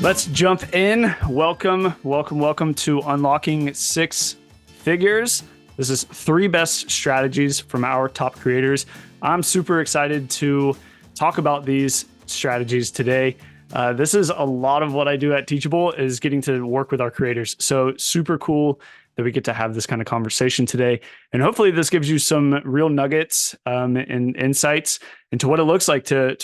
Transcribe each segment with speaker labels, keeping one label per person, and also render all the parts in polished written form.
Speaker 1: Let's jump in. Welcome to Unlocking Six Figures. This is 3 best strategies from our top creators. I'm super excited to talk about these strategies today. This is a lot of what I do at Teachable is getting to work with our creators. So super cool that we get to have this kind of conversation today. And hopefully this gives you some real nuggets and insights into what it looks like to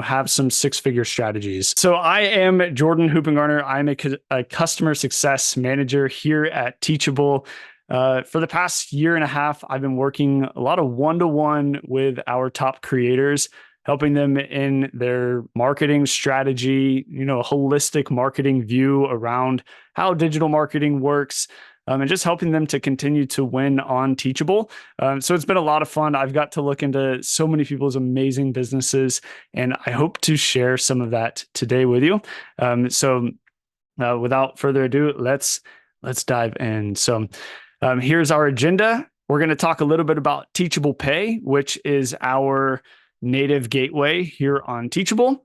Speaker 1: have some 6-figure strategies. So I am Jordan Hoopengarner. I'm a customer success manager here at Teachable. For the past year and a half, I've been working a lot of one-to-one with our top creators, helping them in their marketing strategy, a holistic marketing view around how digital marketing works, and just helping them to continue to win on Teachable. So it's been a lot of fun. I've got to look into so many people's amazing businesses, and I hope to share some of that today with you. So without further ado, let's dive in. So here's our agenda. We're going to talk a little bit about Teachable Pay, which is our native gateway here on Teachable.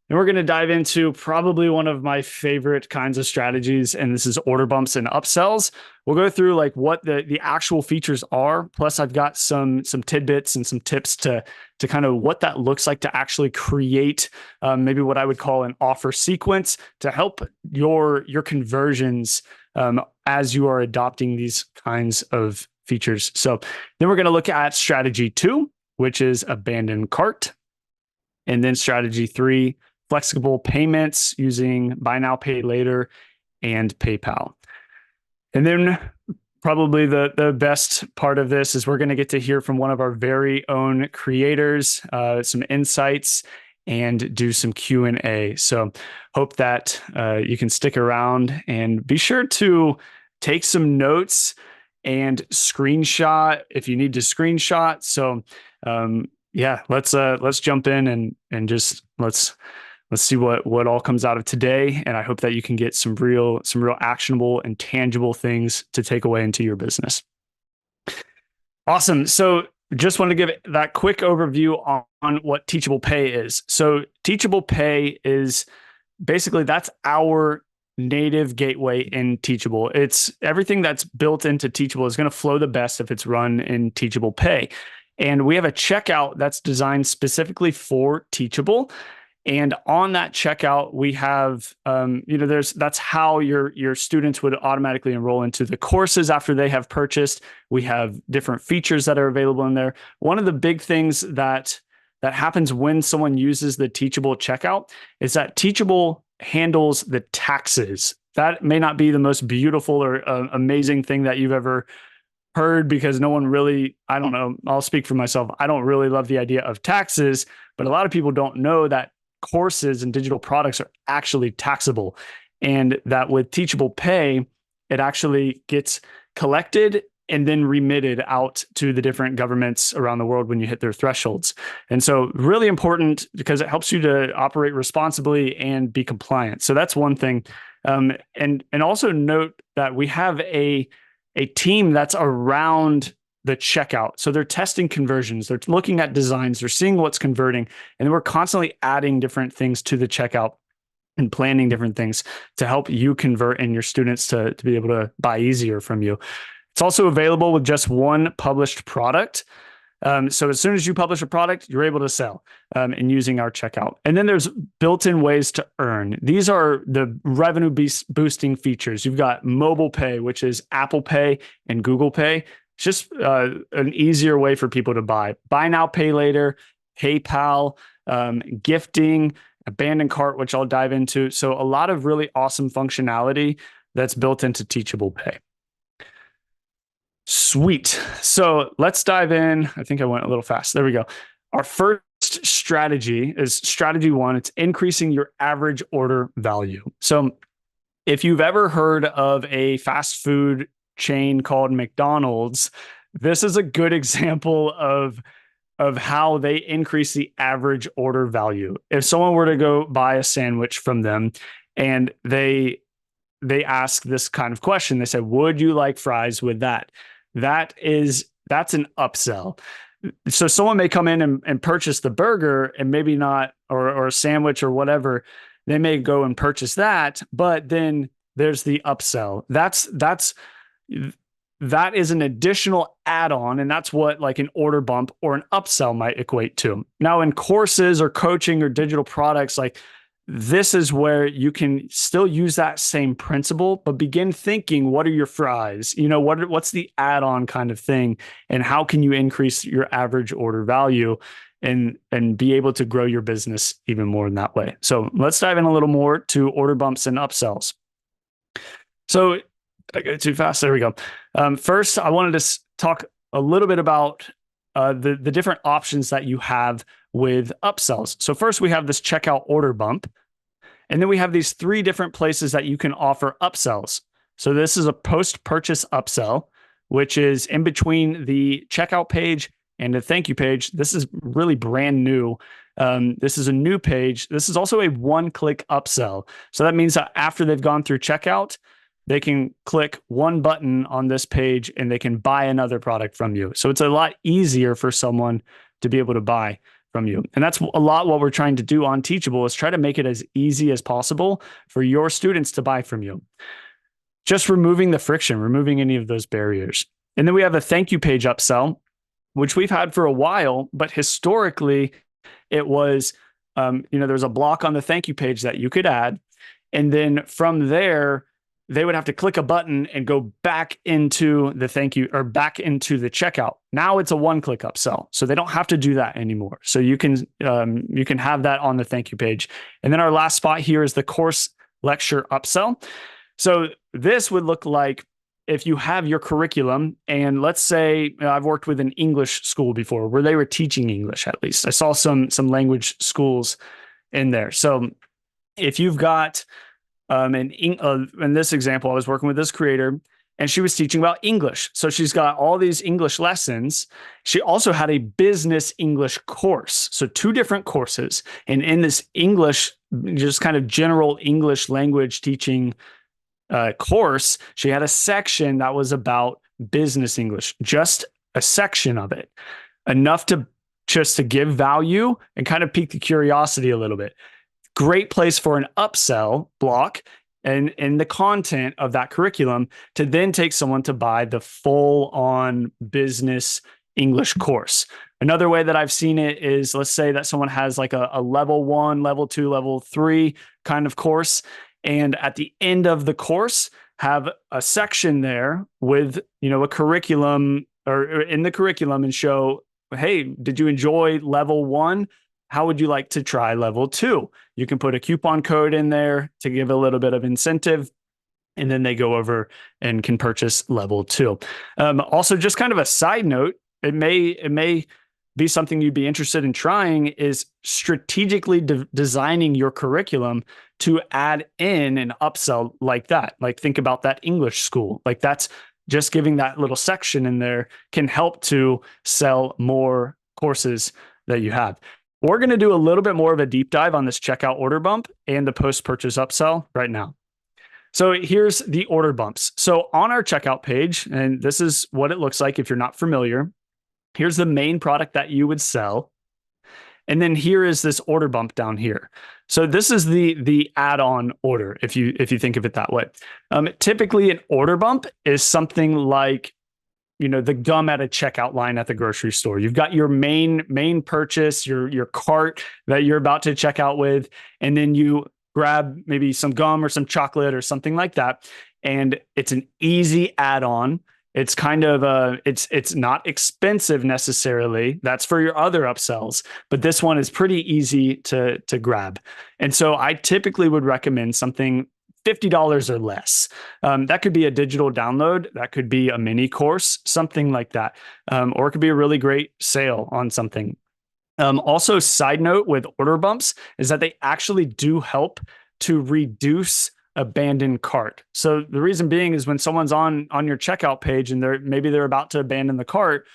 Speaker 1: And we're going to dive into probably one of my favorite kinds of strategies, and this is order bumps and upsells. We'll go through like what the actual features are. Plus, I've got some tidbits and some tips to kind of what that looks like to actually create maybe what I would call an offer sequence to help your conversions as you are adopting these kinds of features. So then we're going to look at strategy 2, which is abandon cart. And then strategy 3, flexible payments using buy now, pay later and PayPal. And then probably the best part of this is we're going to get to hear from one of our very own creators, some insights, and do some Q&A. So hope that you can stick around and be sure to take some notes and screenshot if you need to screenshot. So let's jump in and just let's see what all comes out of today. And I hope that you can get some real actionable and tangible things to take away into your business. Awesome. So just want to give that quick overview on what Teachable Pay is. So Teachable Pay is basically, that's our native gateway in Teachable. It's everything that's built into Teachable is going to flow the best if it's run in Teachable Pay. And we have a checkout that's designed specifically for Teachable. And on that checkout, we have, that's how your students would automatically enroll into the courses after they have purchased. We have different features that are available in there. One of the big things that happens when someone uses the Teachable checkout is that Teachable handles the taxes. That may not be the most beautiful or amazing thing that you've ever heard, because no one really, I don't know, I'll speak for myself. I don't really love the idea of taxes, but a lot of people don't know that courses and digital products are actually taxable, and that with Teachable Pay, it actually gets collected and then remitted out to the different governments around the world when you hit their thresholds. And so really important because it helps you to operate responsibly and be compliant. So that's one thing. And also note that we have a team that's around the checkout. So they're testing conversions, they're looking at designs, they're seeing what's converting, and then we're constantly adding different things to the checkout and planning different things to help you convert and your students to be able to buy easier from you. It's also available with just one published product. So as soon as you publish a product, you're able to sell and using our checkout. And then there's built-in ways to earn. These are the revenue boosting features. You've got mobile pay, which is Apple Pay and Google Pay. It's just an easier way for people to buy now, pay later, PayPal, gifting, abandon cart, which I'll dive into. So a lot of really awesome functionality that's built into Teachable Pay. Sweet. So let's dive in. I think I went a little fast. There we go. Our first strategy is strategy 1. It's increasing your average order value. So if you've ever heard of a fast food chain called McDonald's, this is a good example of how they increase the average order value. If someone were to go buy a sandwich from them and they ask this kind of question, they say, would you like fries with that? That's an upsell. So someone may come in and purchase the burger and maybe not, or a sandwich or whatever. they may go and purchase that, but then there's the upsell. That is an additional add-on, and that's what like an order bump or an upsell might equate to. Now in courses or coaching or digital products, like this is where you can still use that same principle, but begin thinking, what are your fries? What's the add-on kind of thing, and how can you increase your average order value and be able to grow your business even more in that way. So let's dive in a little more to order bumps and upsells. So I go too fast. There we go. First, I wanted to talk a little bit about the different options that you have with upsells. So first, we have this checkout order bump, and then we have these 3 different places that you can offer upsells. So this is a post-purchase upsell, which is in between the checkout page and the thank you page. This is really brand new. This is a new page. This is also a one-click upsell. So that means that after they've gone through checkout, they can click one button on this page and they can buy another product from you. So it's a lot easier for someone to be able to buy from you. And that's a lot what we're trying to do on Teachable, is try to make it as easy as possible for your students to buy from you. Just removing the friction, removing any of those barriers. And then we have a thank you page upsell, which we've had for a while, but historically it was, there was a block on the thank you page that you could add. And then from there, they would have to click a button and go back into the thank you or back into the checkout. Now it's a one-click upsell, so they don't have to do that anymore. So you can have that on the thank you page. And then our last spot here is the course lecture upsell. So this would look like if you have your curriculum, and let's say I've worked with an English school before where they were teaching English. At least I saw some language schools in there. So if you've got in this example, I was working with this creator and she was teaching about English. So she's got all these English lessons. She also had a business English course. So 2 different courses. And in this English, just kind of general English language teaching course, she had a section that was about business English, just a section of it, enough to just to give value and kind of pique the curiosity a little bit. Great place for an upsell block and in the content of that curriculum to then take someone to buy the full on business English course. Another way that I've seen it is, let's say that someone has like a level 1, level 2, level 3 kind of course. And at the end of the course, have a section there with, a curriculum or in the curriculum and show, hey, did you enjoy level 1? How would you like to try level 2? You can put a coupon code in there to give a little bit of incentive, and then they go over and can purchase level 2. Also, just kind of a side note, it may be something you'd be interested in trying is strategically designing your curriculum to add in an upsell like that. Like think about that English school. Like that's just giving that little section in there can help to sell more courses that you have. We're going to do a little bit more of a deep dive on this checkout order bump and the post-purchase upsell right now. So here's the order bumps. So on our checkout page, and this is what it looks like if you're not familiar, here's the main product that you would sell. And then here is this order bump down here. So this is the add-on order, if you think of it that way. Typically an order bump is something like the gum at a checkout line at the grocery store. You've got your main purchase, your cart that you're about to check out with, and then you grab maybe some gum or some chocolate or something like that. And it's an easy add-on. It's kind of it's not expensive necessarily. That's for your other upsells, but this one is pretty easy to grab. And so I typically would recommend something $50 or less. That could be a digital download. That could be a mini course, something like that. Or it could be a really great sale on something. Also, side note with order bumps is that they actually do help to reduce abandoned cart. So the reason being is when someone's on your checkout page and they're about to abandon the cart,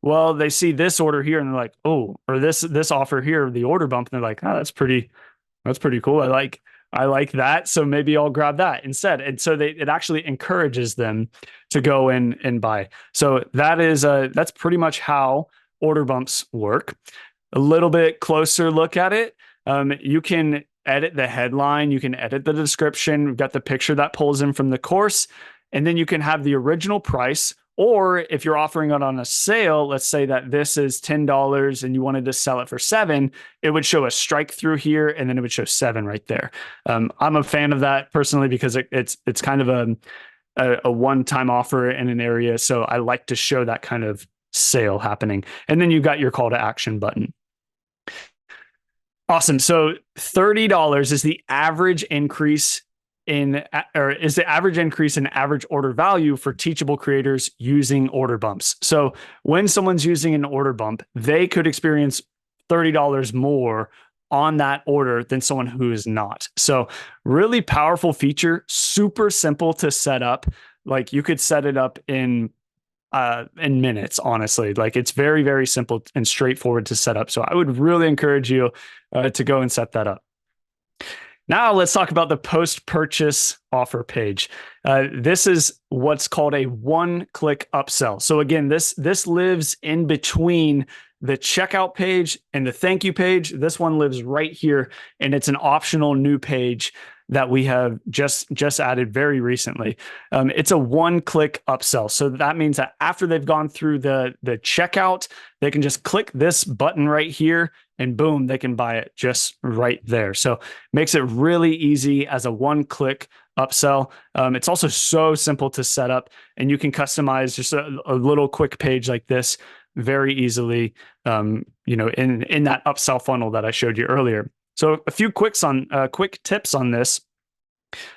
Speaker 1: well, they see this order here and they're like, oh, or this offer here, the order bump, and they're like, oh, that's pretty cool. I like that. So maybe I'll grab that instead. And so it actually encourages them to go in and buy. So that's pretty much how order bumps work. A little bit closer look at it. You can edit the headline, you can edit the description. We've got the picture that pulls in from the course, and then you can have the original price. Or if you're offering it on a sale, let's say that this is $10 and you wanted to sell it for $7, it would show a strike through here, and then it would show 7 right there. I'm a fan of that personally because it's kind of a one-time offer in an area. So I like to show that kind of sale happening. And then you've got your call to action button. Awesome. So $30 is the average increase in average order value for Teachable creators using order bumps. So when someone's using an order bump, they could experience $30 more on that order than someone who is not. So really powerful feature, super simple to set up. Like you could set it up in minutes, honestly. Like it's very, very simple and straightforward to set up. So I would really encourage you to go and set that up. Now let's talk about the post-purchase offer page. This is what's called a one-click upsell. So again, this lives in between the checkout page and the thank you page. This one lives right here, and it's an optional new page that we have just added very recently. It's a one-click upsell. So that means that after they've gone through the checkout, they can just click this button right here and boom, they can buy it just right there. So makes it really easy as a one-click upsell. It's also so simple to set up, and you can customize just a little quick page like this very easily, in that upsell funnel that I showed you earlier. So a few quick tips on this.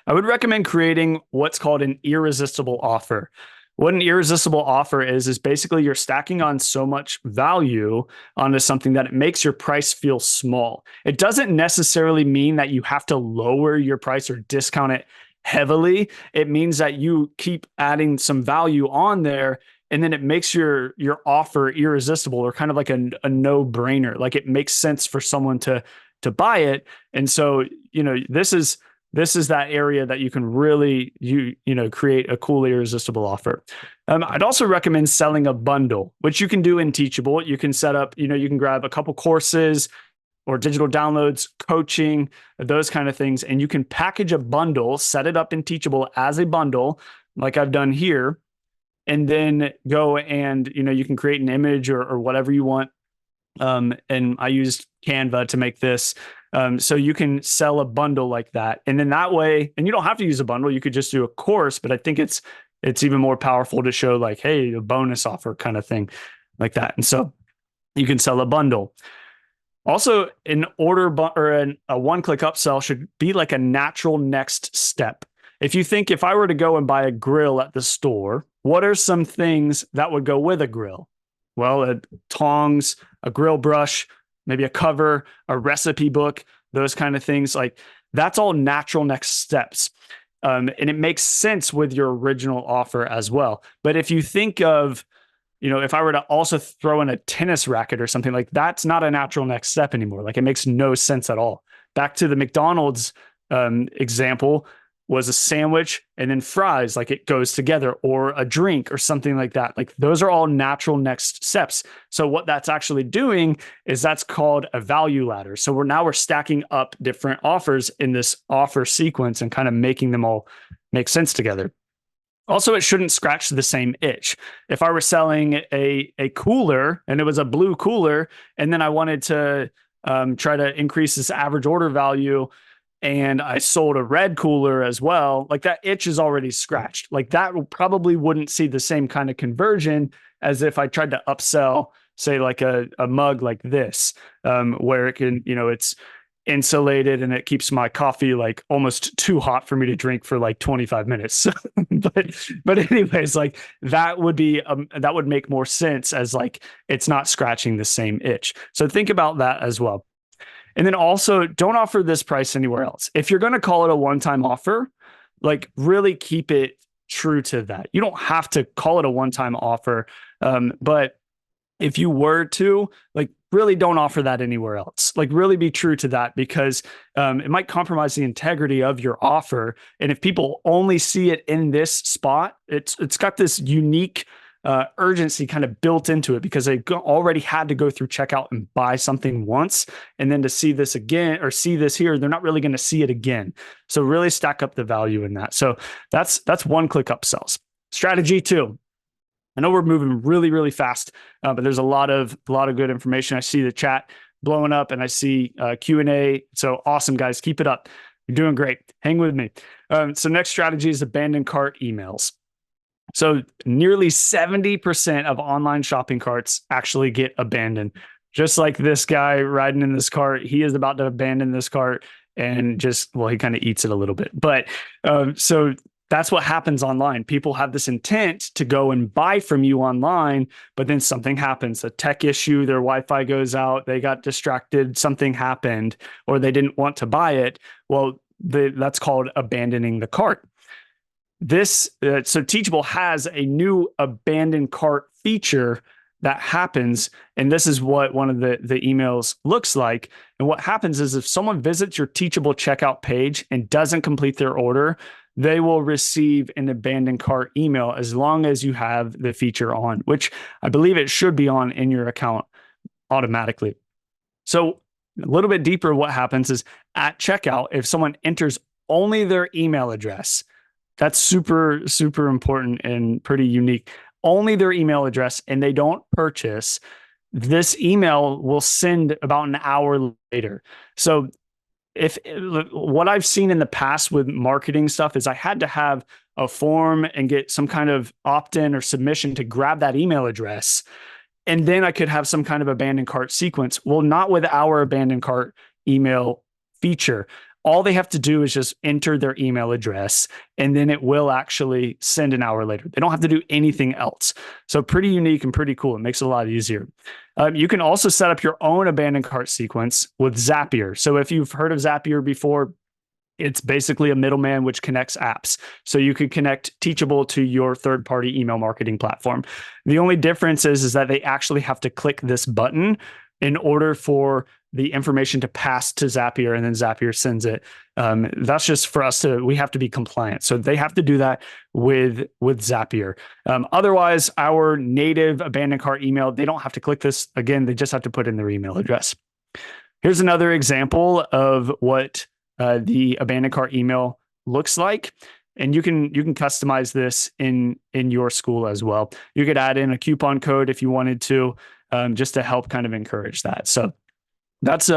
Speaker 1: I would recommend creating what's called an irresistible offer. What an irresistible offer is basically you're stacking on so much value onto something that it makes your price feel small. It doesn't necessarily mean that you have to lower your price or discount it heavily. It means that you keep adding some value on there, and then it makes your offer irresistible, or kind of like a no-brainer. Like it makes sense for someone to buy it. And so, this is that area that you can really, create a cool irresistible offer. I'd also recommend selling a bundle, which you can do in Teachable. You can set up, you can grab a couple courses or digital downloads, coaching, those kind of things. And you can package a bundle, set it up in Teachable as a bundle, like I've done here, and then go and, you can create an image or whatever you want. And I used Canva to make this. So you can sell a bundle like that. And then that way, and you don't have to use a bundle, you could just do a course, but I think it's even more powerful to show like, hey, a bonus offer kind of thing like that. And so you can sell a bundle. Also, a one-click upsell should be like a natural next step. If I were to go and buy a grill at the store, what are some things that would go with a grill? Well, tongs, a grill brush, maybe a cover, a recipe book, those kind of things. Like that's all natural next steps. And it makes sense with your original offer as well. But if you think of, if I were to also throw in a tennis racket or something, like that's not a natural next step anymore. Like it makes no sense at all. Back to the McDonald's example, was a sandwich and then fries, like it goes together, or a drink or something like that. Like those are all natural next steps. So what that's actually doing is that's called a value ladder. So we're stacking up different offers in this offer sequence and kind of making them all make sense together. Also, it shouldn't scratch the same itch. If I were selling a cooler and it was a blue cooler, and then I wanted to try to increase this average order value, and I sold a red cooler as well, like that itch is already scratched. Like that probably wouldn't see the same kind of conversion as if I tried to upsell, say like a mug like this, where it can, it's insulated and it keeps my coffee like almost too hot for me to drink for like 25 minutes. but anyways, like that would make more sense as like, it's not scratching the same itch. So think about that as well. And then also don't offer this price anywhere else. If you're going to call it a one-time offer, like really keep it true to that. You don't have to call it a one-time offer. But if you were to, like, really don't offer that anywhere else. Like really be true to that, because it might compromise the integrity of your offer. And if people only see it in this spot, it's got this unique urgency kind of built into it because they already had to go through checkout and buy something once. And then to see this again or see this here, they're not really going to see it again. So really stack up the value in that. So that's one-click upsells. Strategy 2. I know we're moving really, really fast, but there's a lot of good information. I see the chat blowing up and I see Q&A. So awesome, guys. Keep it up. You're doing great. Hang with me. So next strategy is abandoned cart emails. So nearly 70% of online shopping carts actually get abandoned. Just like this guy riding in this cart, he is about to abandon this cart and he kind of eats it a little bit. But so that's what happens online. People have this intent to go and buy from you online, but then something happens, a tech issue, their Wi-Fi goes out, they got distracted, something happened, or they didn't want to buy it. Well, that's called abandoning the cart. So Teachable has a new abandoned cart feature that happens. And this is what one of the emails looks like. And what happens is if someone visits your Teachable checkout page and doesn't complete their order, they will receive an abandoned cart email as long as you have the feature on, which I believe it should be on in your account automatically. So a little bit deeper, what happens is at checkout, if someone enters only their email address, that's super, super important and pretty unique, only their email address, and they don't purchase, this email will send about an hour later. So what I've seen in the past with marketing stuff is I had to have a form and get some kind of opt-in or submission to grab that email address. And then I could have some kind of abandoned cart sequence. Well, not with our abandoned cart email feature. All they have to do is just enter their email address, and then it will actually send an hour later. They don't have to do anything else. So pretty unique and pretty cool. It makes it a lot easier. You can also set up your own abandoned cart sequence with Zapier. So if you've heard of Zapier before, it's basically a middleman which connects apps. So you could connect Teachable to your third-party email marketing platform. The only difference is that they actually have to click this button in order for the information to pass to Zapier, and then Zapier sends it. That's just for us we have to be compliant. So they have to do that with Zapier. Otherwise, our native abandoned cart email, they don't have to click this. Again, they just have to put in their email address. Here's another example of what the abandoned cart email looks like. And you can customize this in your school as well. You could add in a coupon code if you wanted to, just to help kind of encourage that. So that's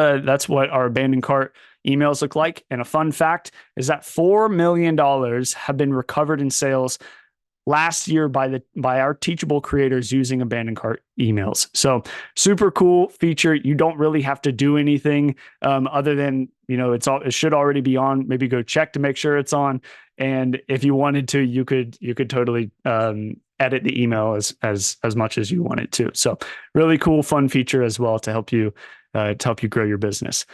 Speaker 1: what our abandoned cart emails look like. And a fun fact is that $4 million have been recovered in sales last year by our Teachable creators using abandoned cart emails. So super cool feature. You don't really have to do anything other than, it should already be on. Maybe go check to make sure it's on. And if you wanted to, you could totally edit the email as much as you wanted to. So really cool, fun feature as well to help you grow your business.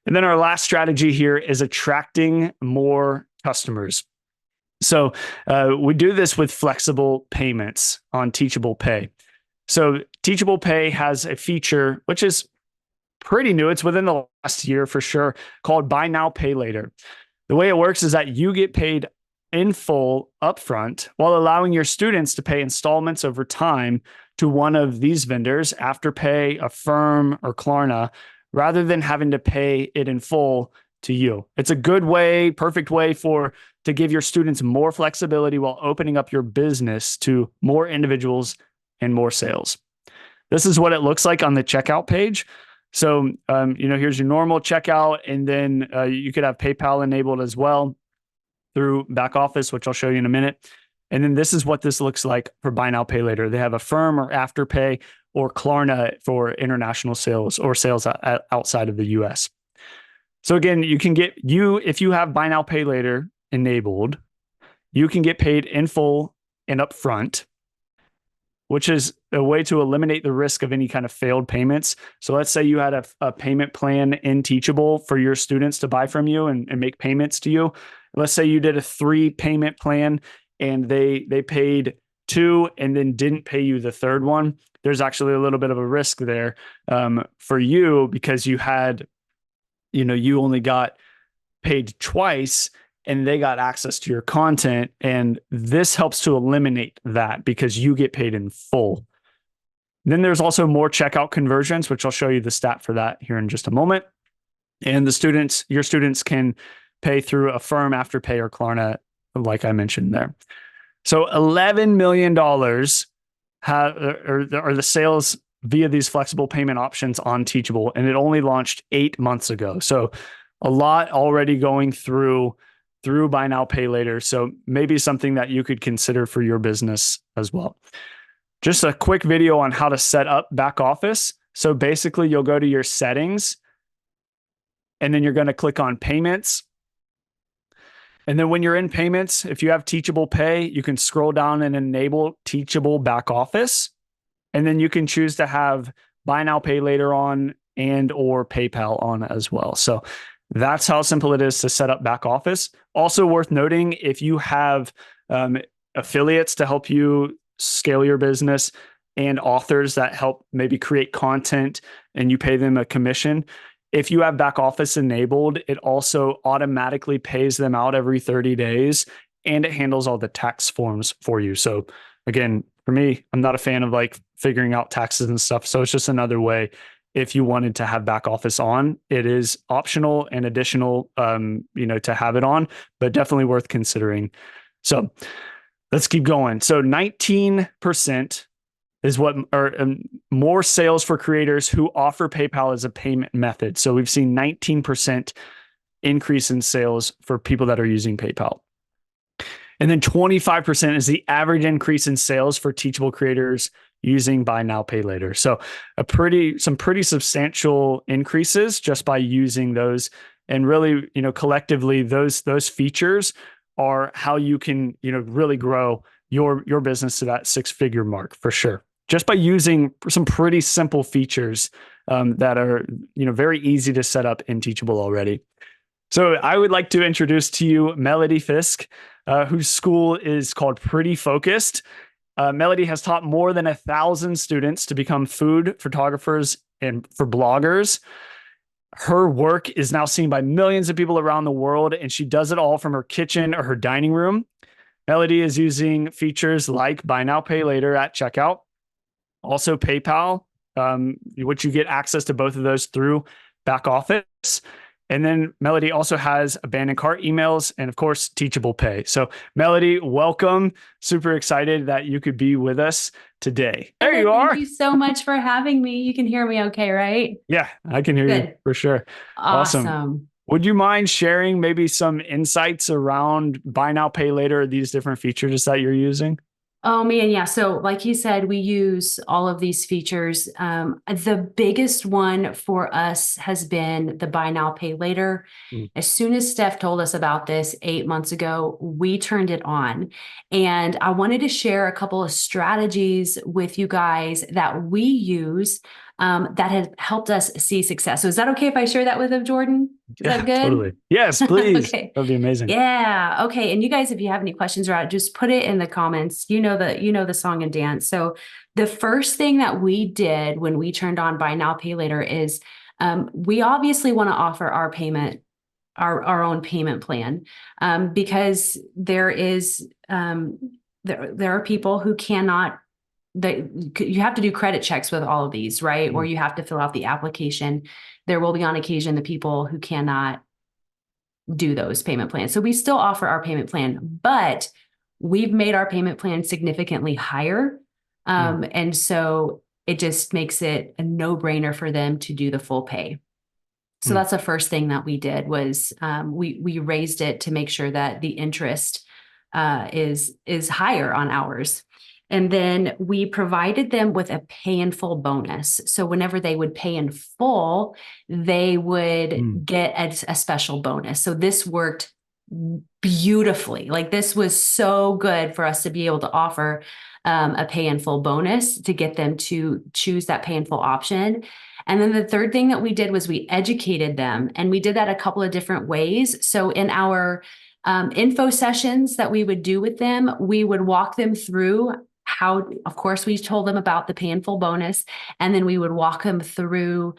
Speaker 1: And then our last strategy here is attracting more customers. So we do this with flexible payments on Teachable Pay. So Teachable Pay has a feature which is pretty new. It's within the last year for sure, called Buy Now, Pay Later. The way it works is that you get paid in full upfront while allowing your students to pay installments over time to one of these vendors, Afterpay, Affirm, or Klarna, rather than having to pay it in full to you. It's a good way, perfect way to give your students more flexibility while opening up your business to more individuals and more sales. This is what it looks like on the checkout page. So, here's your normal checkout, and then you could have PayPal enabled as well through back office, which I'll show you in a minute. And then this is what this looks like for Buy Now, Pay Later. They have Affirm or Afterpay or Klarna for international sales or sales outside of the US. So again, if you have Buy Now, Pay Later enabled, you can get paid in full and upfront, which is a way to eliminate the risk of any kind of failed payments. So let's say you had a payment plan in Teachable for your students to buy from you and make payments to you. Let's say you did a 3 payment plan and they paid 2 and then didn't pay you the third one. There's actually a little bit of a risk there for you because you only got paid twice and they got access to your content. And this helps to eliminate that because you get paid in full. Then there's also more checkout conversions, which I'll show you the stat for that here in just a moment. And your students can pay through Affirm, Afterpay, or Klarna, like I mentioned there. So $11 million are the sales via these flexible payment options on Teachable, and it only launched 8 months ago. So a lot already going through buy now, pay later. So maybe something that you could consider for your business as well. Just a quick video on how to set up back office. So basically you'll go to your settings and then you're going to click on payments. And then when you're in payments, if you have Teachable Pay, you can scroll down and enable Teachable back office. And then you can choose to have buy now, pay later on and or PayPal on as well. So that's how simple it is to set up back office. Also worth noting, if you have affiliates to help you scale your business and authors that help maybe create content and you pay them a commission, if you have back office enabled, it also automatically pays them out every 30 days and it handles all the tax forms for you. So again, for me, I'm not a fan of like figuring out taxes and stuff. So it's just another way. If you wanted to have back office on, it is optional and additional, to have it on, but definitely worth considering. So let's keep going. So 19% is what are more sales for creators who offer PayPal as a payment method. So we've seen 19% increase in sales for people that are using PayPal. And then 25% is the average increase in sales for Teachable creators using buy now, pay later. So some pretty substantial increases just by using those. And really, collectively, those features are how you can, really grow your business to that 6-figure mark for sure. Just by using some pretty simple features that are, very easy to set up in Teachable already. So I would like to introduce to you Melodee Fiske, whose school is called Pretty Focused. Melodee has taught more than 1,000 students to become food photographers and for bloggers. Her work is now seen by millions of people around the world, and she does it all from her kitchen or her dining room. Melodee is using features like buy now, pay later at checkout, also PayPal, which you get access to both of those through back office. And then Melodee also has abandoned cart emails and, of course, Teachable Pay. So Melodee, welcome. Super excited that you could be with us today. There you are.
Speaker 2: Thank you so much for having me. You can hear me okay, right?
Speaker 1: Yeah, I can hear you for sure.
Speaker 2: Awesome.
Speaker 1: Would you mind sharing maybe some insights around buy now, pay later, these different features that you're using?
Speaker 2: Oh man, yeah. So like you said, we use all of these features. The biggest one for us has been the buy now, pay later. As soon as Steph told us about this 8 months ago, we turned it on. And I wanted to share a couple of strategies with you guys that we use that have helped us see success. So is that okay if I share that with them, Jordan? Is that good?
Speaker 1: Totally. Yes, please.
Speaker 2: Okay.
Speaker 1: That'd be amazing.
Speaker 2: Yeah. Okay. And you guys, if you have any questions about it, just put it in the comments. You know the song and dance. So the first thing that we did when we turned on buy now, pay later is we obviously want to offer our payment, our own payment plan, because there are people who cannot. You have to do credit checks with all of these, right? Or you have to fill out the application. There will be on occasion the people who cannot do those payment plans. So we still offer our payment plan, but we've made our payment plan significantly higher. And so it just makes it a no-brainer for them to do the full pay. So that's the first thing that we did was we raised it to make sure that the interest is higher on ours. And then we provided them with a pay in full bonus. So whenever they would pay in full, they would get a special bonus. So this worked beautifully. Like this was so good for us to be able to offer a pay in full bonus to get them to choose that pay in full option. And then the third thing that we did was we educated them, and we did that a couple of different ways. So in our info sessions that we would do with them, we would walk them through how, of course, we told them about the pay in full bonus, and then we would walk them through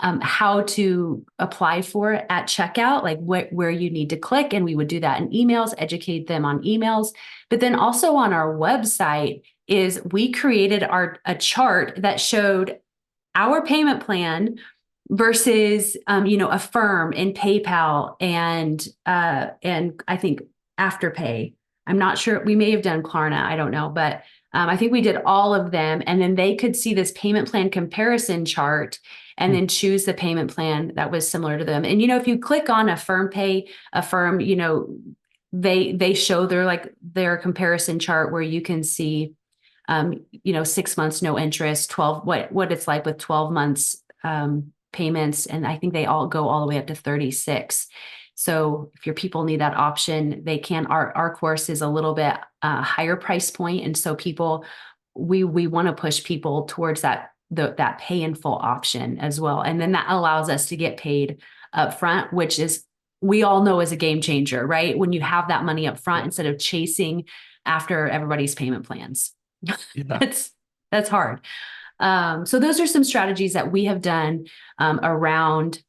Speaker 2: how to apply for it at checkout, like where you need to click. And we would do that in emails, educate them on emails. But then also on our website is we created a chart that showed our payment plan versus Affirm and PayPal and I think Afterpay. I'm not sure. We may have done Klarna. I don't know, but I think we did all of them, and then they could see this payment plan comparison chart and then choose the payment plan that was similar to them. And if you click on Affirm, they show their comparison chart where you can see 6 months no interest, 12 what it's like with 12 months payments, and I think they all go all the way up to 36. So if your people need that option, they can. Our course is a little bit higher price point, and so we want to push people towards that pay in full option as well, and then that allows us to get paid up front, which is, we all know, is a game changer, right? When you have that money up front instead of chasing after everybody's payment plans.
Speaker 1: Yeah.
Speaker 2: That's hard. So those are some strategies that we have done around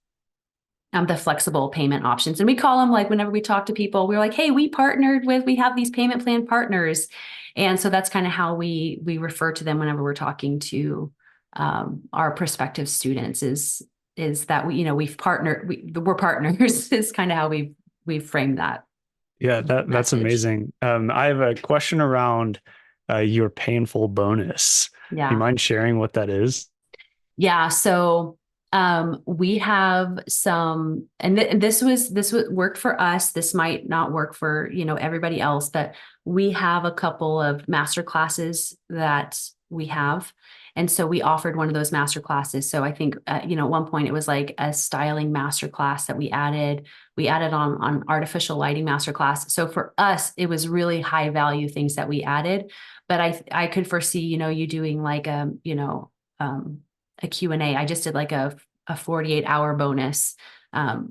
Speaker 2: the flexible payment options. And we call them, like, whenever we talk to people, we're like, hey, we have these payment plan partners. And so that's kind of how we refer to them whenever we're talking to our prospective students, is that we've partnered, we're partners is kind of how we've framed that.
Speaker 1: Yeah, that's amazing. I have a question around your pay in full bonus.
Speaker 2: Yeah.
Speaker 1: Do you mind sharing what that is?
Speaker 2: Yeah. So we have some, and this worked for us. This might not work for, everybody else, but we have a couple of master classes that we have. And so we offered one of those master classes. So I think, at one point it was like a styling master class that we added on artificial lighting master class. So for us, it was really high value things that we added, but I could foresee, you doing like, a Q&A. I just did like a 48-hour bonus.
Speaker 1: Wow.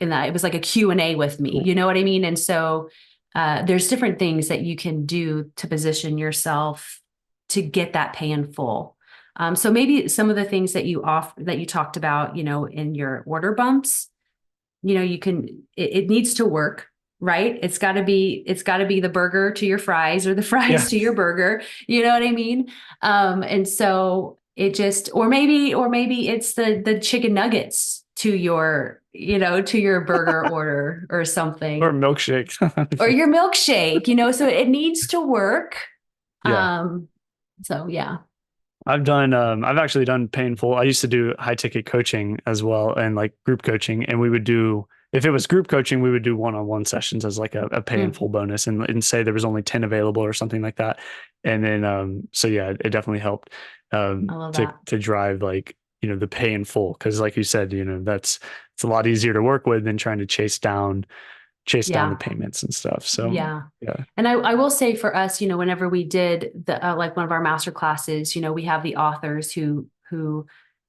Speaker 2: And that it was like a Q&A with me,
Speaker 1: Cool.
Speaker 2: you know what I mean? And so there's different things that you can do to position yourself to get that pay in full. So maybe some of the things that you talked about, in your order bumps, it needs to work, right? It's got to be the burger to your fries, or the fries to your burger. You know what I mean? And so it just, or maybe it's the chicken nuggets to your burger order or something,
Speaker 1: Or milkshake.
Speaker 2: or your milkshake, so it needs to work.
Speaker 1: Yeah.
Speaker 2: So yeah.
Speaker 1: I've actually done painful. I used to do high ticket coaching as well, and like group coaching. And we would do, if it was group coaching, we would do one-on-one sessions as like a pay in full bonus, and say there was only 10 available or something like that. And then, so yeah, it definitely helped,
Speaker 2: I love that.
Speaker 1: to drive, like, the pay in full. Cause like you said, it's a lot easier to work with than trying to chase down the payments and stuff. So
Speaker 2: yeah.
Speaker 1: yeah.
Speaker 2: And I will say for us, whenever we did the like one of our master classes, we have the authors who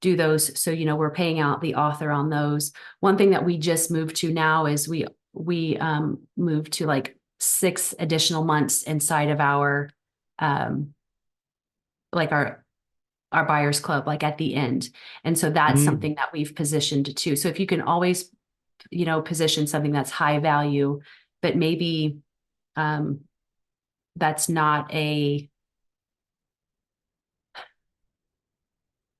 Speaker 2: do those. So, we're paying out the author on those. One thing that we just moved to now is we moved to like 6 additional months inside of our like our buyers club, like at the end. And so that's something that we've positioned too. So if you can always, position something that's high value, but maybe that's not a,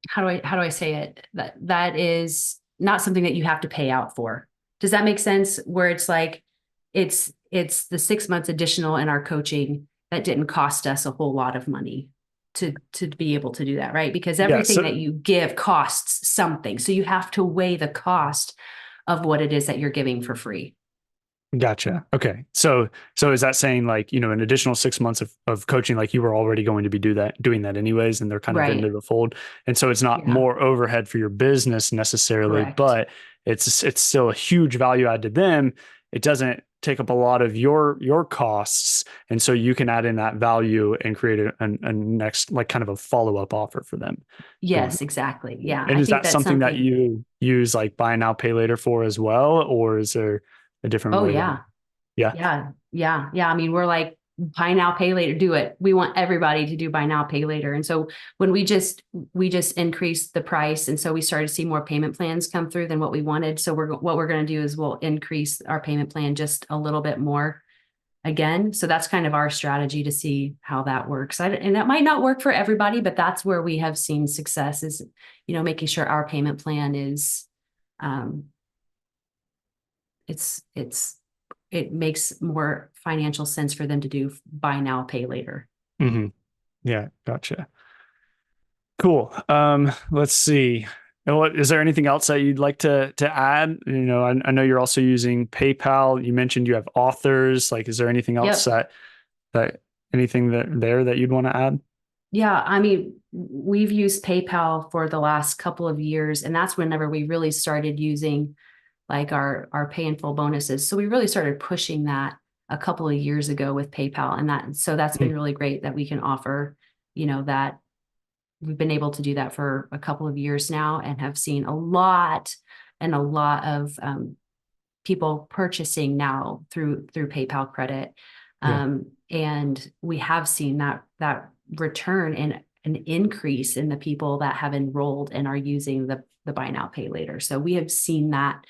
Speaker 2: how do I say it? That is not something that you have to pay out for. Does that make sense? Where it's like, it's the 6 months additional in our coaching that didn't cost us a whole lot of money to be able to do that, right? Because everything that you give costs something. So you have to weigh the cost of what it is that you're giving for free.
Speaker 1: Gotcha. Okay. So is that saying, like, an additional 6 months of coaching, like you were already going to be doing that anyways, and they're kind of into the fold. And so it's not more overhead for your business necessarily, but it's still a huge value add to them. It doesn't take up a lot of your costs. And so you can add in that value and create a next, like, kind of a follow-up offer for them.
Speaker 2: Yes, exactly. Yeah.
Speaker 1: And is that something that you use like buy now, pay later for as well? Or is there a different way?
Speaker 2: Yeah. I mean, we're like, buy now, pay later, do it. We want everybody to do buy now, pay later. And so when we just increased the price, and so we started to see more payment plans come through than what we wanted. So what we're going to do is we'll increase our payment plan just a little bit more again. So that's kind of our strategy to see how that works. And that might not work for everybody, but that's where we have seen success is, making sure our payment plan is, it makes more financial sense for them to do buy now, pay later.
Speaker 1: Mm-hmm. Yeah, gotcha. Cool. Let's see. Is there anything else that you'd like to add? I know you're also using PayPal. You mentioned you have authors. Like, is there anything else
Speaker 2: Yep.
Speaker 1: that anything that you'd want to add?
Speaker 2: Yeah, I mean, we've used PayPal for the last couple of years, and that's whenever we really started using like our pay in full bonuses. So we really started pushing that a couple of years ago with PayPal, and that's been really great that we can offer, that we've been able to do that for a couple of years now and have seen a lot of people purchasing now through PayPal credit.
Speaker 1: Yeah.
Speaker 2: And we have seen that return in an increase in the people that have enrolled and are using the buy now, pay later. So we have seen that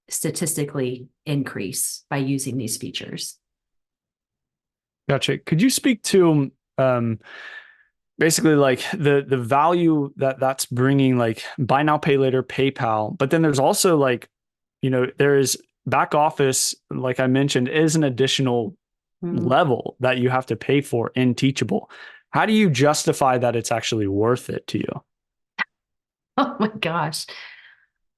Speaker 2: statistically increase by using these features.
Speaker 1: Gotcha. Could you speak to basically like the value that's bringing, like buy now, pay later, PayPal, but then there's also like, there is back office, like I mentioned, is an additional level that you have to pay for in Teachable. How do you justify that it's actually worth it to you?
Speaker 2: Oh my gosh.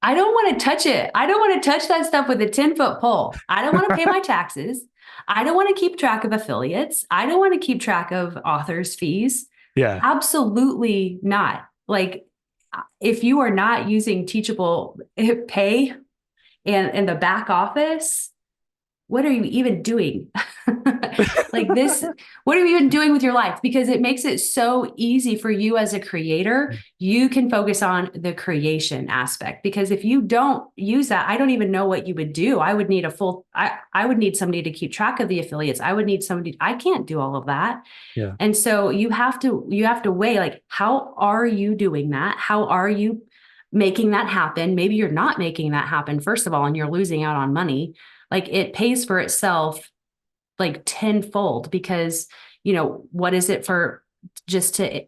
Speaker 2: I don't want to touch it. I don't want to touch that stuff with a 10-foot pole. I don't want to pay my taxes. I don't want to keep track of affiliates. I don't want to keep track of authors' fees.
Speaker 1: Yeah.
Speaker 2: Absolutely not. Like, if you are not using Teachable Pay and the back office, what are you even doing? Like this, what are you even doing with your life? Because it makes it so easy for you as a creator. You can focus on the creation aspect, because if you don't use that, I don't even know what you would do. I would need I would need somebody to keep track of the affiliates. I would need somebody, I can't do all of that.
Speaker 1: Yeah.
Speaker 2: And so you have to weigh, like, how are you doing that? How are you making that happen? Maybe you're not making that happen, first of all, and you're losing out on money. Like, it pays for itself like tenfold, because, what is it for just to,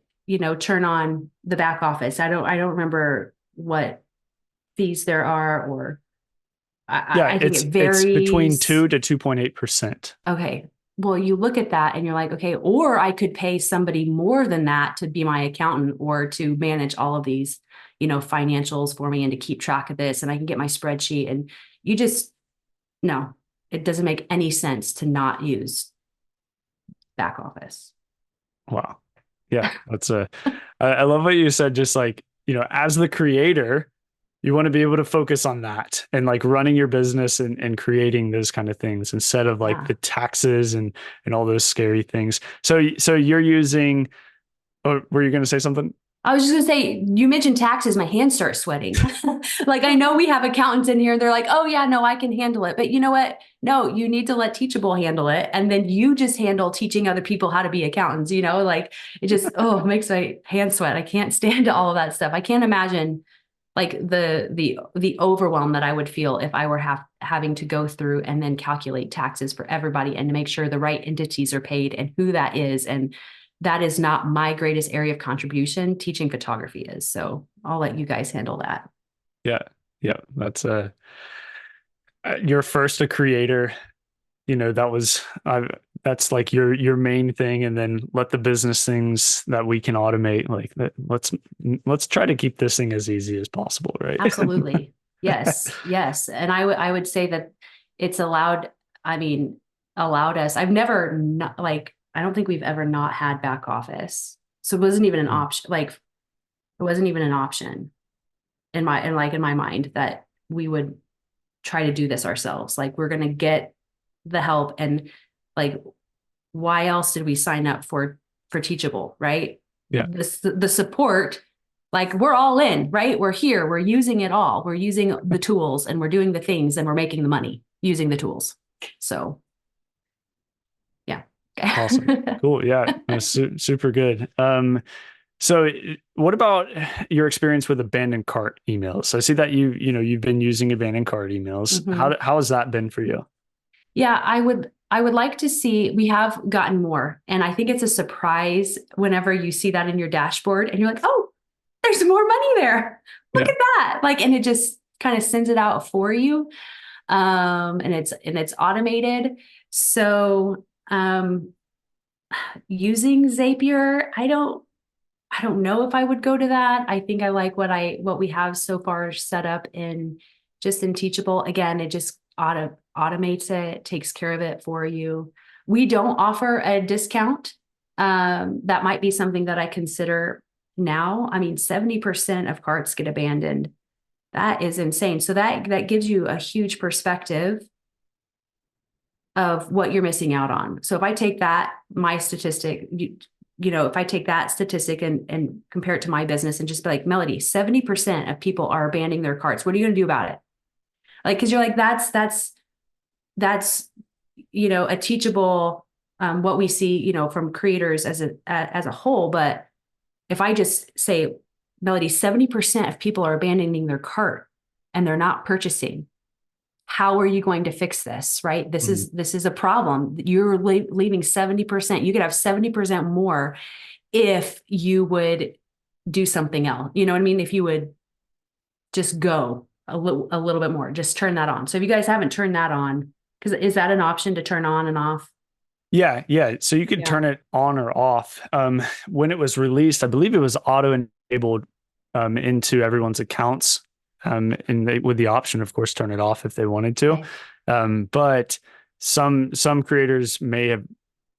Speaker 2: turn on the back office? I don't remember what fees there are, or
Speaker 1: Yeah,
Speaker 2: I think it
Speaker 1: it's between
Speaker 2: varies.
Speaker 1: 2 to 2.8%.
Speaker 2: Okay. Well, you look at that and you're like, okay, or I could pay somebody more than that to be my accountant or to manage all of these, financials for me and to keep track of this. And I can get my spreadsheet, and no, it doesn't make any sense to not use back office.
Speaker 1: Wow. Yeah, I love what you said. Just like, as the creator, you want to be able to focus on that and like running your business and creating those kind of things instead of like
Speaker 2: Yeah.
Speaker 1: the taxes and all those scary things. So you're using, oh, were you going to say something?
Speaker 2: I was just gonna say, you mentioned taxes, my hands start sweating. Like, I know we have accountants in here, they're like, oh yeah, no, I can handle it. But you know what? No, you need to let Teachable handle it. And then you just handle teaching other people how to be accountants, like it just, makes my hands sweat. I can't stand all of that stuff. I can't imagine like the overwhelm that I would feel if I were having to go through and then calculate taxes for everybody and to make sure the right entities are paid and who that is. And that is not my greatest area of contribution. Teaching photography is. So I'll let you guys handle that.
Speaker 1: Yeah. Yeah. That's you're first a creator, that was, that's like your main thing. And then let the business things that we can automate, like that. Let's try to keep this thing as easy as possible. Right.
Speaker 2: Absolutely. Yes. Yes. And I would say that it's allowed us, I've never not, like, I don't think we've ever not had back office. So it wasn't even an option. Like, it wasn't even an option in my mind that we would try to do this ourselves. Like, we're going to get the help. And like, why else did we sign up for Teachable? Right.
Speaker 1: Yeah.
Speaker 2: The support, like, we're all in, right? We're here, we're using it all. We're using the tools and we're doing the things and we're making the money using the tools. So
Speaker 1: Awesome. Cool. Yeah. That's super good. So what about your experience with abandoned cart emails? I see that you've been using abandoned cart emails.
Speaker 2: Mhm.
Speaker 1: How has that been for you?
Speaker 2: Yeah, I would like to see, we have gotten more. And I think it's a surprise whenever you see that in your dashboard and you're like, oh, there's more money there. Look
Speaker 1: Yeah.
Speaker 2: at that. Like, and it just kind of sends it out for you. And it's automated. So using Zapier, I don't know if I would go to that. I think I like what we have so far set up in Teachable. Again, it just automates it, takes care of it for you. We don't offer a discount. That might be something that I consider now. I mean, 70% of carts get abandoned. That is insane. So that gives you a huge perspective of what you're missing out on. So if I take that, my statistic, if I take that statistic and compare it to my business and just be like, Melodee, 70% of people are abandoning their carts. What are you going to do about it? Like, cause you're like, that's, a teachable, what we see, from creators as a whole. But if I just say, Melodee, 70% of people are abandoning their cart and they're not purchasing, how are you going to fix this? Right.
Speaker 1: Mhm.
Speaker 2: This is a problem. You're leaving 70%. You could have 70% more if you would do something else. You know what I mean? If you would just go a little bit more, just turn that on. So if you guys haven't turned that on, because is that an option to turn on and off?
Speaker 1: Yeah. Yeah. So you could
Speaker 2: Yeah.
Speaker 1: turn it on or off. When it was released, I believe it was auto enabled into everyone's accounts. And with the option, of course, turn it off if they wanted to.
Speaker 2: Okay.
Speaker 1: But some creators may have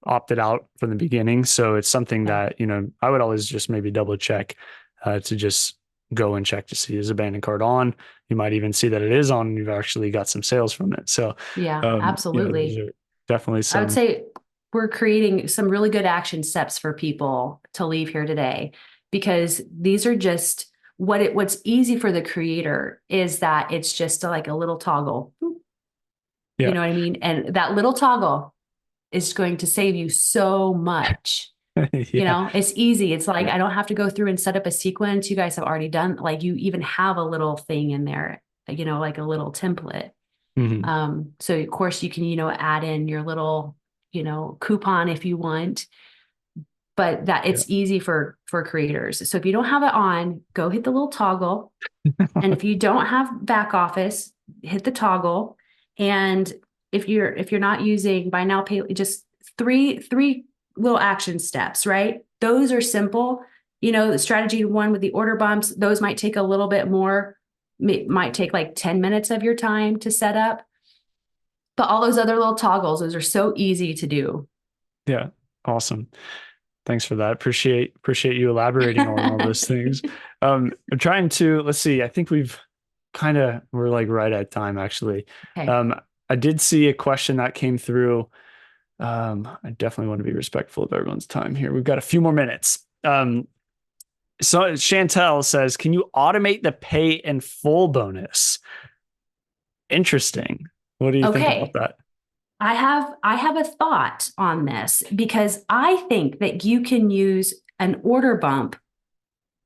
Speaker 1: opted out from the beginning. So it's something
Speaker 2: Okay.
Speaker 1: that, I would always just maybe double check to just go and check to see is abandoned cart on. You might even see that it is on and you've actually got some sales from it. So,
Speaker 2: Yeah,
Speaker 1: those
Speaker 2: absolutely.
Speaker 1: are definitely
Speaker 2: I would
Speaker 1: some.
Speaker 2: say we're creating some really good action steps for people to leave here today because these are just what's easy for the creator is that it's just like a little toggle. You
Speaker 1: Yeah.
Speaker 2: know what I mean? And that little toggle is going to save you so much.
Speaker 1: Yeah.
Speaker 2: It's easy. It's like
Speaker 1: Yeah.
Speaker 2: I don't have to go through and set up a sequence. You guys have already done, like you even have a little thing in there, like a little template.
Speaker 1: Mhm.
Speaker 2: So of course you can, add in your little, coupon if you want, but that
Speaker 1: Yeah.
Speaker 2: it's easy for creators. So if you don't have it on, go hit the little toggle. And if you don't have back office, hit the toggle. And if you're not using buy now, pay, just three little action steps, right? Those are simple. The strategy one with the order bumps, those might take a little bit more, might take like 10 minutes of your time to set up. But all those other little toggles, those are so easy to do.
Speaker 1: Yeah. Awesome. Thanks for that. Appreciate you elaborating on all those things. I'm trying to, let's see, I think we're like right at time actually.
Speaker 2: Okay.
Speaker 1: Um, I did see a question that came through. I definitely want to be respectful of everyone's time here. We've got a few more minutes. So Chantel says, can you automate the pay in full bonus? Interesting. What do you think about
Speaker 2: Okay.
Speaker 1: that?
Speaker 2: I have a thought on this because I think that you can use an order bump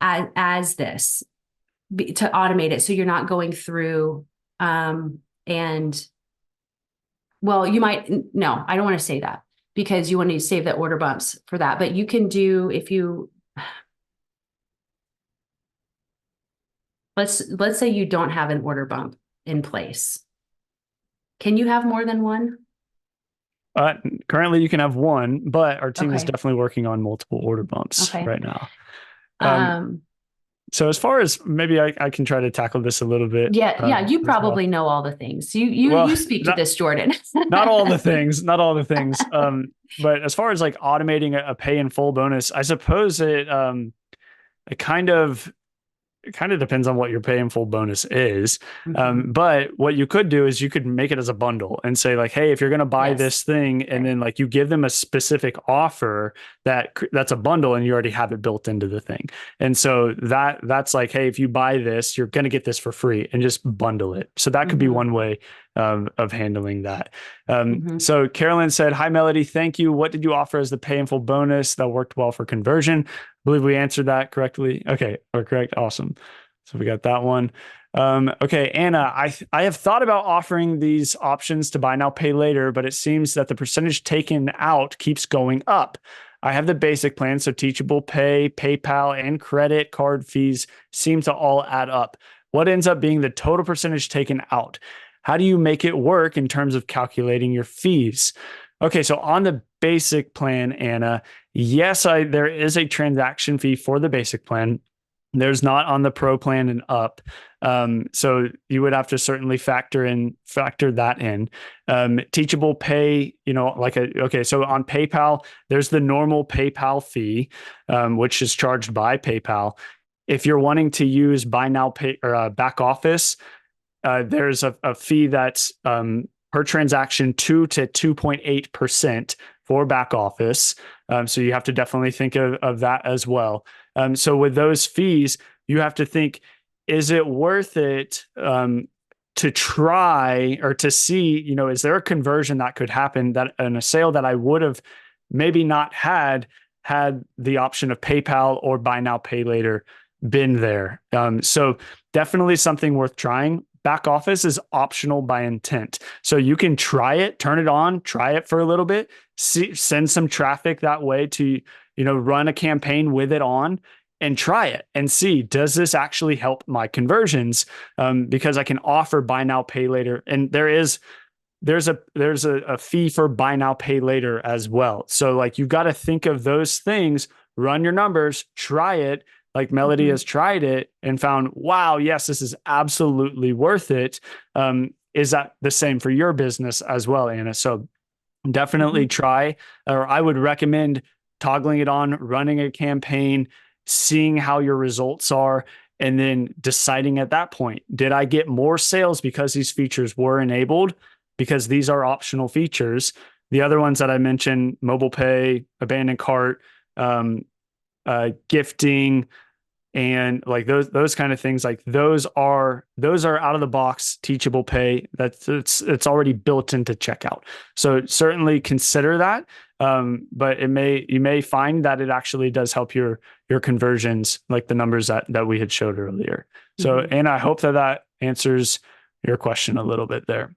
Speaker 2: as this to automate it so you're not going through and well you might no I don't want to say that because you want to save the order bumps for that, but you can do if you let's say you don't have an order bump in place. Can you have more than one?
Speaker 1: Uh, Currently, you can have one, but our team is
Speaker 2: Okay.
Speaker 1: definitely working on multiple order bumps
Speaker 2: Okay.
Speaker 1: right now. Um,
Speaker 2: um
Speaker 1: so as far as maybe I can try to tackle this a little bit
Speaker 2: yeah, you
Speaker 1: as well.
Speaker 2: probably know all the things. You
Speaker 1: Well,
Speaker 2: you speak to this, Jordan.
Speaker 1: not all the things, not all the things. But as far as like automating a pay in full bonus, I suppose it kind of it kind of depends on what your pay in full bonus is.
Speaker 2: Mhm.
Speaker 1: But what you could do is you could make it as a bundle and say like, hey, if you're going to buy
Speaker 2: Yes.
Speaker 1: this thing, and
Speaker 2: Right.
Speaker 1: then like you give them a specific offer that's a bundle, and you already have it built into the thing. And so that's like, hey, if you buy this, you're going to get this for free, and just bundle it. So that could be
Speaker 2: Mhm.
Speaker 1: one way of handling that.
Speaker 2: Mhm.
Speaker 1: So Carolyn said, hi, Melodee. Thank you. What did you offer as the pay in full bonus that worked well for conversion? I believe we answered that correctly. Okay, or correct. Awesome. So we got that one. Okay, Anna, I have thought about offering these options to buy now, pay later, but it seems that the percentage taken out keeps going up. I have the basic plan, so Teachable Pay, PayPal, and credit card fees seem to all add up. What ends up being the total percentage taken out? How do you make it work in terms of calculating your fees? Okay, so on the basic plan, Anna, yes, there is a transaction fee for the basic plan. There's not on the pro plan and up. So you would have to certainly factor that in. Teachable Pay, okay, so on PayPal, there's the normal PayPal fee, which is charged by PayPal. If you're wanting to use buy now pay or back office, there's a fee that's per transaction 2 to 2.8% for back office. So you have to definitely think of that as well. So with those fees, you have to think, is it worth it to try or to see, is there a conversion that could happen that in a sale that I would have maybe not had the option of PayPal or buy now, pay later been there. So definitely something worth trying. Back office is optional by intent. So you can try it, turn it on, try it for a little bit, send some traffic that way to, run a campaign with it on and try it and see, does this actually help my conversions? Because I can offer buy now, pay later. And there's a fee for buy now, pay later as well. So like you've got to think of those things, run your numbers, try it. Like Melodee
Speaker 2: Mhm.
Speaker 1: has tried it and found, wow, yes, this is absolutely worth it. Is that the same for your business as well, Anna? So definitely
Speaker 2: Mhm.
Speaker 1: try, or I would recommend toggling it on, running a campaign, seeing how your results are, and then deciding at that point, did I get more sales because these features were enabled? Because these are optional features. The other ones that I mentioned, mobile pay, abandoned cart, um, gifting, and like those kind of things, like those are out of the box Teachable Pay. That's it's already built into checkout. So certainly consider that. But you may find that it actually does help your conversions, like the numbers that we had showed earlier. So,
Speaker 2: Mhm.
Speaker 1: and I hope that answers your question a little bit there.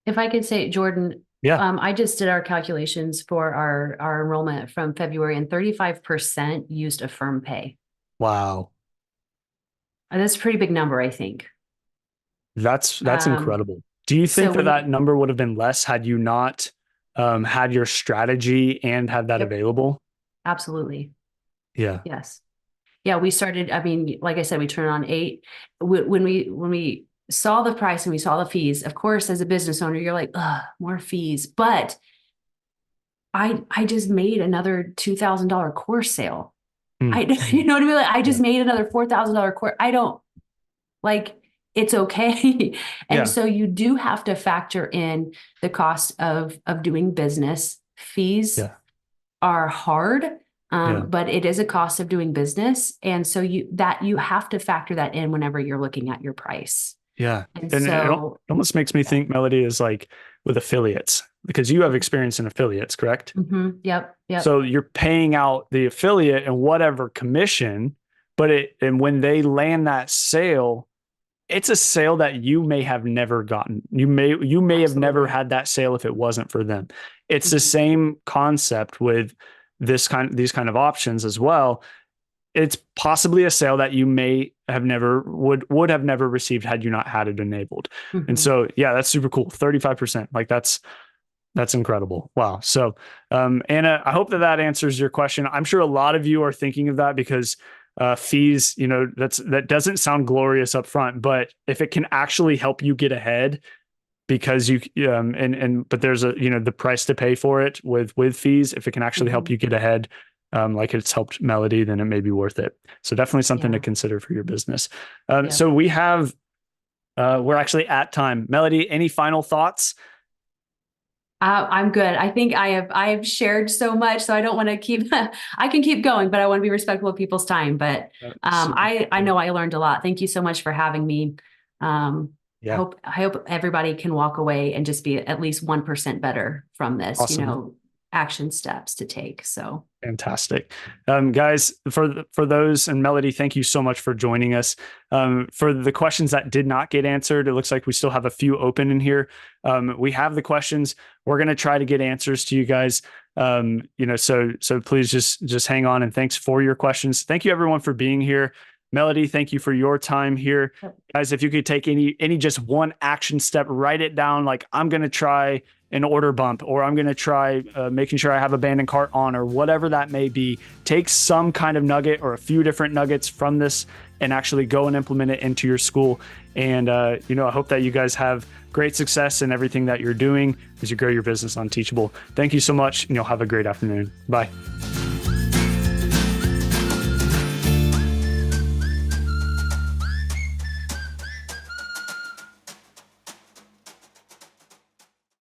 Speaker 2: If I could say, Jordan,
Speaker 1: Yeah.
Speaker 2: I just did our calculations for our enrollment from February, and 35% used Affirm Pay.
Speaker 1: Wow.
Speaker 2: And that's a pretty big number, I think.
Speaker 1: That's
Speaker 2: Um,
Speaker 1: incredible. Do you think
Speaker 2: so
Speaker 1: that
Speaker 2: when,
Speaker 1: number would have been less had you not had your strategy and had that
Speaker 2: yep,
Speaker 1: available?
Speaker 2: absolutely.
Speaker 1: Yeah.
Speaker 2: Yes. Yeah, we started, I mean, like I said, we turned on eight. When we saw the price and we saw the fees, of course, as a business owner, you're like, ugh, more fees. But I just made another $2,000 course sale.
Speaker 1: Mm.
Speaker 2: You know what I mean? Like, I
Speaker 1: Yeah.
Speaker 2: just made another $4,000 course. I don't like, it's okay. And
Speaker 1: Yeah.
Speaker 2: so you do have to factor in the cost of doing business. Fees
Speaker 1: Yeah.
Speaker 2: are hard,
Speaker 1: Yeah.
Speaker 2: but it is a cost of doing business. And so you have to factor that in whenever you're looking at your price.
Speaker 1: Yeah.
Speaker 2: And
Speaker 1: And
Speaker 2: so,
Speaker 1: it almost makes me
Speaker 2: yeah.
Speaker 1: think Melody is like with affiliates, because you have experience in affiliates, correct?
Speaker 2: Mm-hmm. Yep. Yep.
Speaker 1: So you're paying out the affiliate and whatever commission, and when they land that sale, it's a sale that you may have never gotten. You may have never
Speaker 2: Absolutely.
Speaker 1: had that sale if it wasn't for them. It's the
Speaker 2: Mm-hmm.
Speaker 1: same concept with these kind of options as well. It's possibly a sale that you may have never would have never received had you not had it enabled. And
Speaker 2: Mm-hmm.
Speaker 1: so yeah, that's super cool. 35%. Like that's incredible. Wow. So, Anna, I hope that answers your question. I'm sure a lot of you are thinking of that because fees, that doesn't sound glorious up front, but if it can actually help you get ahead because but there's the price to pay for it with fees, if it can actually help
Speaker 2: Mm-hmm.
Speaker 1: you get ahead, like it's helped Melodee, then it may be worth it. So definitely something to consider for your business. So we have, we're actually at time. Melodee, any final thoughts?
Speaker 2: I'm good. I think I've shared so much, so I don't want to keep, I can keep going, but I want to be respectful of people's time. But I know I learned a lot. Thank you so much for having me. I hope everybody can walk away and just be at least 1% better from this,
Speaker 1: Awesome.
Speaker 2: action steps to take. So
Speaker 1: fantastic. Guys, for those, and Melodee, thank you so much for joining us. For the questions that did not get answered, it looks like we still have a few open in here. We have the questions. We're going to try to get answers to you guys. So please just hang on, and thanks for your questions. Thank you everyone for being here. Melodee, thank you for your time here. Guys, if you could take any just one action step, write it down. Like, I'm going to try an order bump, or I'm going to try making sure I have abandoned cart on, or whatever that may be. Take some kind of nugget or a few different nuggets from this and actually go and implement it into your school. And, I hope that you guys have great success in everything that you're doing as you grow your business on Teachable. Thank you so much, and you'll have a great afternoon. Bye.